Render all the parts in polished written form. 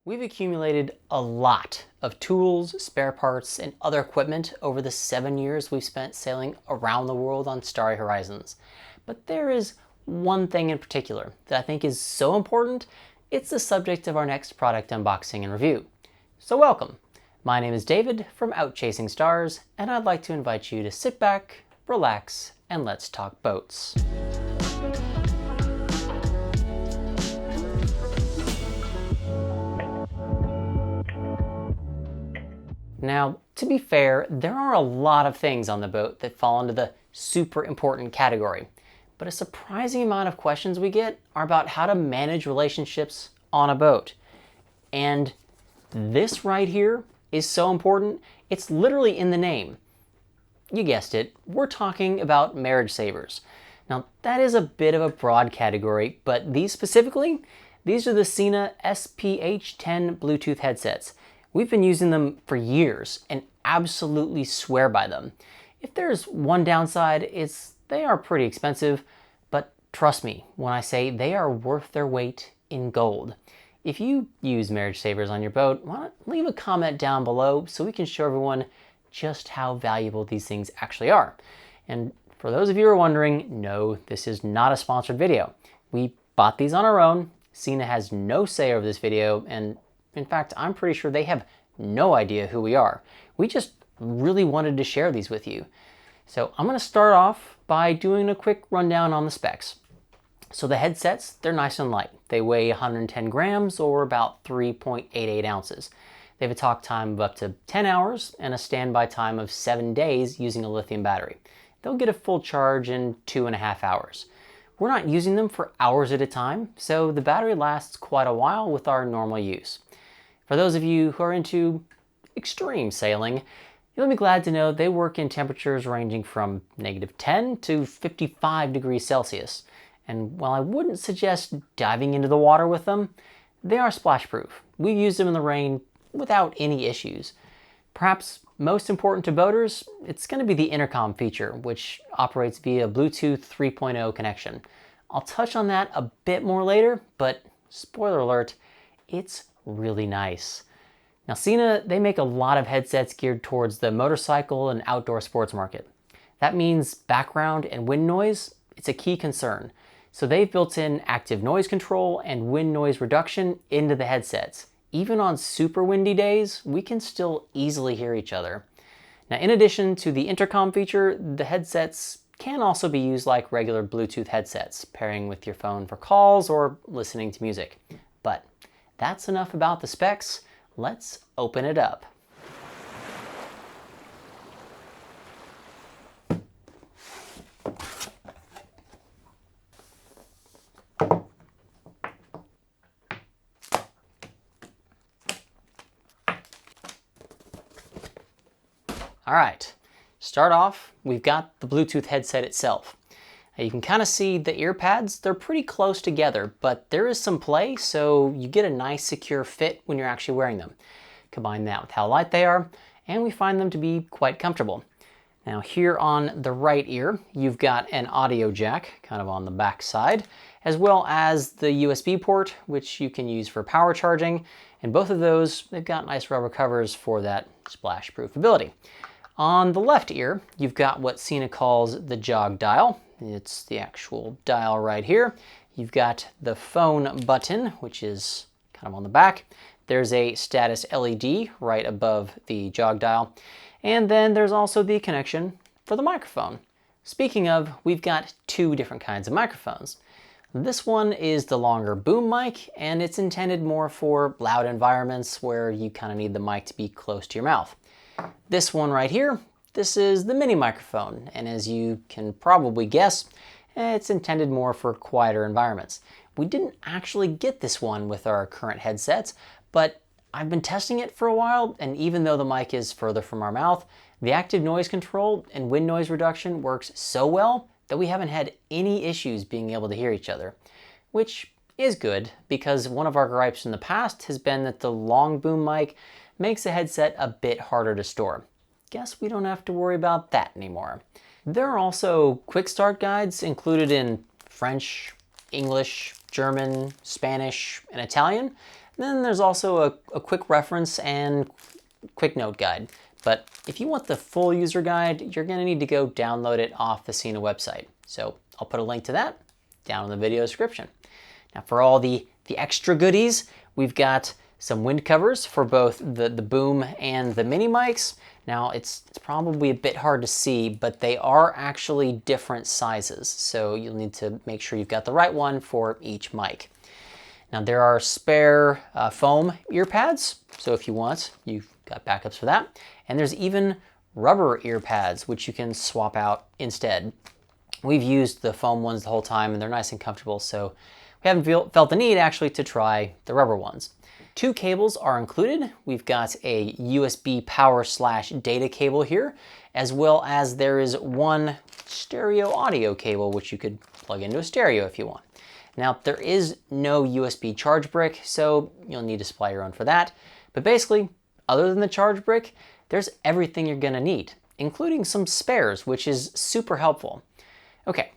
We've accumulated a lot of tools, spare parts, and other equipment over the 7 years we've spent sailing around the world on Starry Horizons. But there is one thing in particular that I think is so important, it's the subject of our next product unboxing and review. So welcome. My name is David from Out Chasing Stars, and I'd like to invite you to sit back, relax, and let's talk boats. Now, to be fair, there are a lot of things on the boat that fall into the super important category, but a surprising amount of questions we get are about how to manage relationships on a boat. And this right here is so important, it's literally in the name. You guessed it, we're talking about marriage savers. Now, that is a bit of a broad category, but these specifically, these are the SENA SPH10 Bluetooth headsets. We've been using them for years and absolutely swear by them. If there's one downside, it's they are pretty expensive, but trust me when I say they are worth their weight in gold. If you use marriage savers on your boat, why not leave a comment down below so we can show everyone just how valuable these things actually are. And for those of you who are wondering, no, this is not a sponsored video. We bought these on our own. SENA has no say over this video, and in fact, I'm pretty sure they have no idea who we are. We just really wanted to share these with you. So I'm going to start off by doing a quick rundown on the specs. So the headsets, they're nice and light. They weigh 110 grams or about 3.88 ounces. They have a talk time of up to 10 hours and a standby time of 7 days using a lithium battery. They'll get a full charge in 2.5 hours. We're not using them for hours at a time, so the battery lasts quite a while with our normal use. For those of you who are into extreme sailing, you'll be glad to know they work in temperatures ranging from -10 to 55 degrees Celsius. And while I wouldn't suggest diving into the water with them, they are splash proof. We've used them in the rain without any issues. Perhaps most important to boaters, it's going to be the intercom feature, which operates via Bluetooth 3.0 connection. I'll touch on that a bit more later, but spoiler alert, it's really nice. Now SENA, they make a lot of headsets geared towards the motorcycle and outdoor sports market. That means background and wind noise, it's a key concern. So they've built in active noise control and wind noise reduction into the headsets. Even on super windy days, we can still easily hear each other. Now, in addition to the intercom feature, the headsets can also be used like regular Bluetooth headsets, pairing with your phone for calls or listening to music. But that's enough about the specs. Let's open it up. All right, start off, we've got the Bluetooth headset itself. Now you can kind of see the ear pads, they're pretty close together, but there is some play, so you get a nice secure fit when you're actually wearing them. Combine that with how light they are, and we find them to be quite comfortable. Now here on the right ear, you've got an audio jack, kind of on the back side, as well as the USB port, which you can use for power charging, and both of those, they've got nice rubber covers for that splash-proof ability. On the left ear, you've got what SENA calls the jog dial. It's the actual dial right here. You've got the phone button, which is kind of on the back. There's a status LED right above the jog dial. And then there's also the connection for the microphone. Speaking of, we've got two different kinds of microphones. This one is the longer boom mic, and it's intended more for loud environments where you kind of need the mic to be close to your mouth. This one right here, this is the mini microphone, and as you can probably guess, it's intended more for quieter environments. We didn't actually get this one with our current headsets, but I've been testing it for a while, and even though the mic is further from our mouth, the active noise control and wind noise reduction works so well that we haven't had any issues being able to hear each other, which is good because one of our gripes in the past has been that the long boom mic makes the headset a bit harder to store. Guess we don't have to worry about that anymore. There are also quick start guides included in French, English, German, Spanish, and Italian Then there's also a quick reference and quick note guide. But if you want the full user guide, you're going to need to go download it off the SENA website. So I'll put a link to that down in the video description. Now for all the extra goodies, we've got some wind covers for both the boom and the mini mics. Now it's probably a bit hard to see, but they are actually different sizes. So you'll need to make sure you've got the right one for each mic. Now there are spare foam ear pads. So if you want, you've got backups for that. And there's even rubber ear pads, which you can swap out instead. We've used the foam ones the whole time and they're nice and comfortable. So we haven't felt the need actually to try the rubber ones. 2 cables are included. We've got a USB power/data cable here, as well as there is one stereo audio cable, which you could plug into a stereo if you want. Now, there is no USB charge brick, so you'll need to supply your own for that. But basically, other than the charge brick, there's everything you're gonna need, including some spares, which is super helpful. Okay,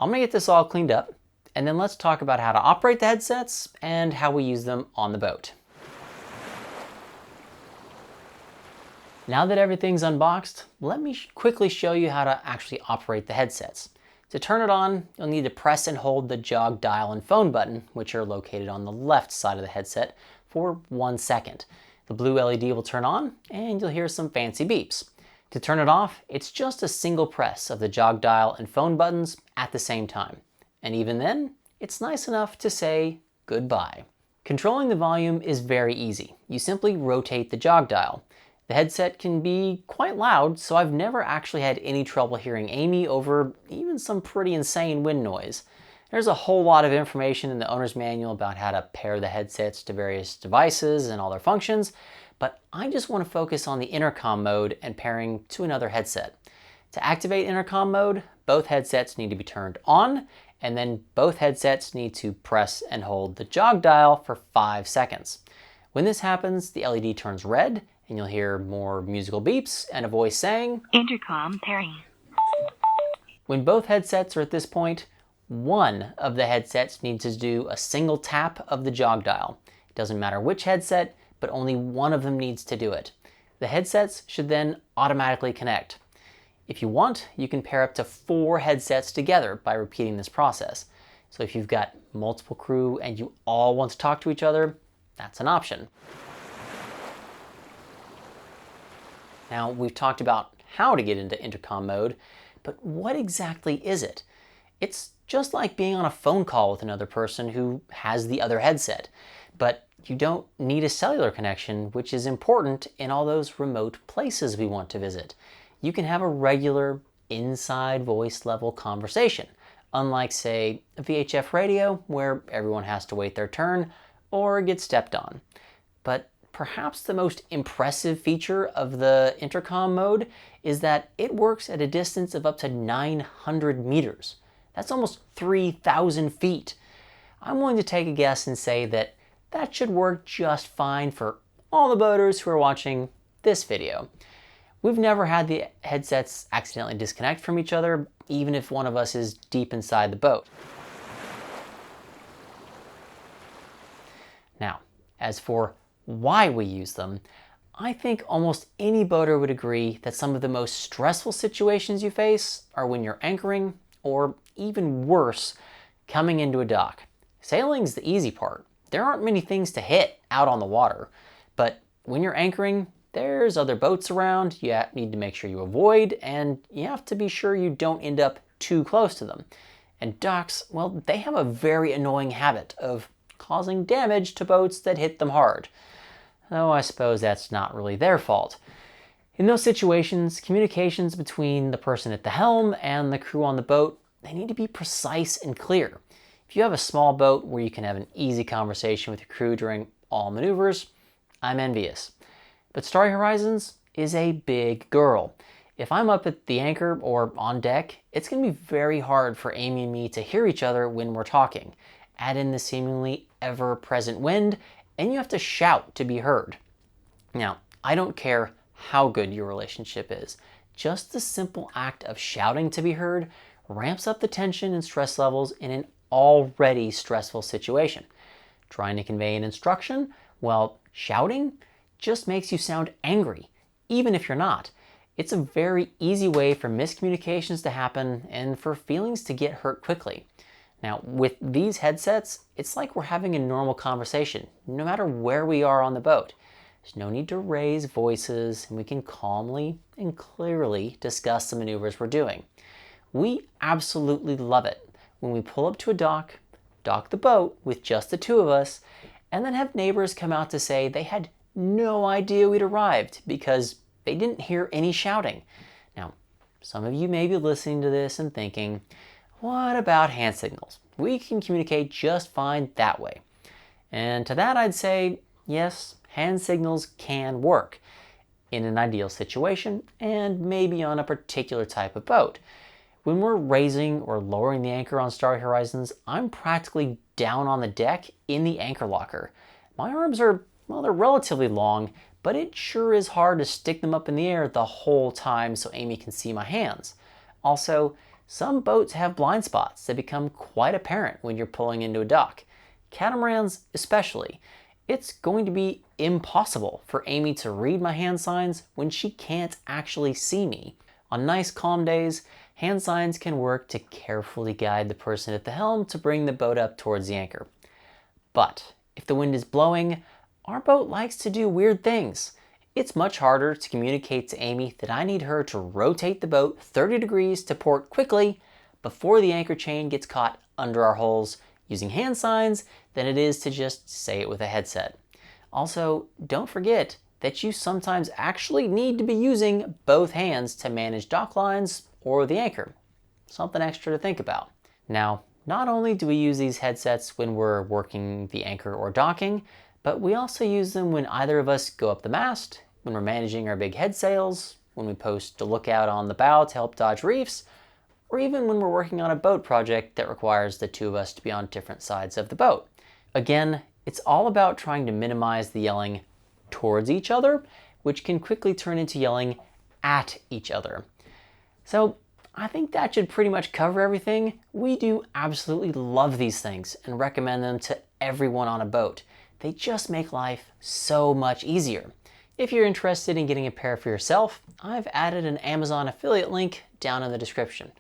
I'm gonna get this all cleaned up, and then let's talk about how to operate the headsets and how we use them on the boat. Now that everything's unboxed, let me quickly show you how to actually operate the headsets. To turn it on, you'll need to press and hold the jog dial and phone button, which are located on the left side of the headset, for 1 second. The blue LED will turn on, and you'll hear some fancy beeps. To turn it off, it's just a single press of the jog dial and phone buttons at the same time. And even then, it's nice enough to say goodbye. Controlling the volume is very easy. You simply rotate the jog dial. The headset can be quite loud, so I've never actually had any trouble hearing Amy over even some pretty insane wind noise. There's a whole lot of information in the owner's manual about how to pair the headsets to various devices and all their functions, but I just want to focus on the intercom mode and pairing to another headset. To activate intercom mode, both headsets need to be turned on, and then both headsets need to press and hold the jog dial for 5 seconds. When this happens, the LED turns red, and you'll hear more musical beeps and a voice saying, "Intercom pairing." When both headsets are at this point, one of the headsets needs to do a single tap of the jog dial. It doesn't matter which headset, but only one of them needs to do it. The headsets should then automatically connect. If you want, you can pair up to 4 headsets together by repeating this process. So if you've got multiple crew and you all want to talk to each other, that's an option. Now, we've talked about how to get into intercom mode, but what exactly is it? It's just like being on a phone call with another person who has the other headset, but you don't need a cellular connection, which is important in all those remote places we want to visit. You can have a regular inside voice level conversation, unlike, say, a VHF radio where everyone has to wait their turn or get stepped on. But perhaps the most impressive feature of the intercom mode is that it works at a distance of up to 900 meters. That's almost 3,000 feet. I'm willing to take a guess and say that that should work just fine for all the boaters who are watching this video. We've never had the headsets accidentally disconnect from each other, even if one of us is deep inside the boat. Now, as for why we use them, I think almost any boater would agree that some of the most stressful situations you face are when you're anchoring, or even worse, coming into a dock. Sailing's the easy part. There aren't many things to hit out on the water, but when you're anchoring, there's other boats around you need to make sure you avoid, and you have to be sure you don't end up too close to them. And docks, well, they have a very annoying habit of causing damage to boats that hit them hard. Though I suppose that's not really their fault. In those situations, communications between the person at the helm and the crew on the boat, they need to be precise and clear. If you have a small boat where you can have an easy conversation with your crew during all maneuvers, I'm envious. But Starry Horizons is a big girl. If I'm up at the anchor or on deck, it's going to be very hard for Amy and me to hear each other when we're talking. Add in the seemingly ever-present wind, and you have to shout to be heard. Now, I don't care how good your relationship is. Just the simple act of shouting to be heard ramps up the tension and stress levels in an already stressful situation. trying to convey an instruction, well, shouting just makes you sound angry, even if you're not. It's a very easy way for miscommunications to happen and for feelings to get hurt quickly. Now, with these headsets, it's like we're having a normal conversation, no matter where we are on the boat. There's no need to raise voices, and we can calmly and clearly discuss the maneuvers we're doing. We absolutely love it when we pull up to a dock the boat with just the two of us, and then have neighbors come out to say they had no idea we'd arrived because they didn't hear any shouting. Now, some of you may be listening to this and thinking, what about hand signals? We can communicate just fine that way. And to that I'd say, yes, hand signals can work in an ideal situation and maybe on a particular type of boat. When we're raising or lowering the anchor on Starry Horizons, I'm practically down on the deck in the anchor locker. My arms are, well, they're relatively long, but it sure is hard to stick them up in the air the whole time so Amy can see my hands. Also, some boats have blind spots that become quite apparent when you're pulling into a dock. Catamarans especially. It's going to be impossible for Amy to read my hand signs when she can't actually see me. On nice calm days, hand signs can work to carefully guide the person at the helm to bring the boat up towards the anchor. But if the wind is blowing, our boat likes to do weird things. It's much harder to communicate to Amy that I need her to rotate the boat 30 degrees to port quickly before the anchor chain gets caught under our hulls using hand signs than it is to just say it with a headset. Also, don't forget that you sometimes actually need to be using both hands to manage dock lines or the anchor. Something extra to think about. Now, not only do we use these headsets when we're working the anchor or docking, but we also use them when either of us go up the mast, when we're managing our big head sails, when we post a lookout on the bow to help dodge reefs, or even when we're working on a boat project that requires the two of us to be on different sides of the boat. Again, it's all about trying to minimize the yelling towards each other, which can quickly turn into yelling at each other. So I think that should pretty much cover everything. We do absolutely love these things and recommend them to everyone on a boat. They just make life so much easier. If you're interested in getting a pair for yourself, I've added an Amazon affiliate link down in the description.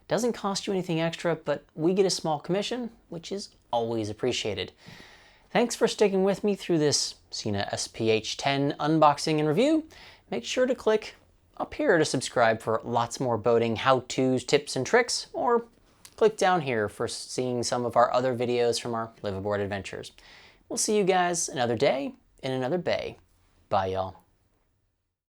Doesn't cost you anything extra, but we get a small commission, which is always appreciated. Thanks for sticking with me through this SENA SPH10 unboxing and review. Make sure to click up here to subscribe for lots more boating how-tos, tips, and tricks, or click down here for seeing some of our other videos from our live aboard adventures. We'll see you guys another day in another bay. Bye, y'all.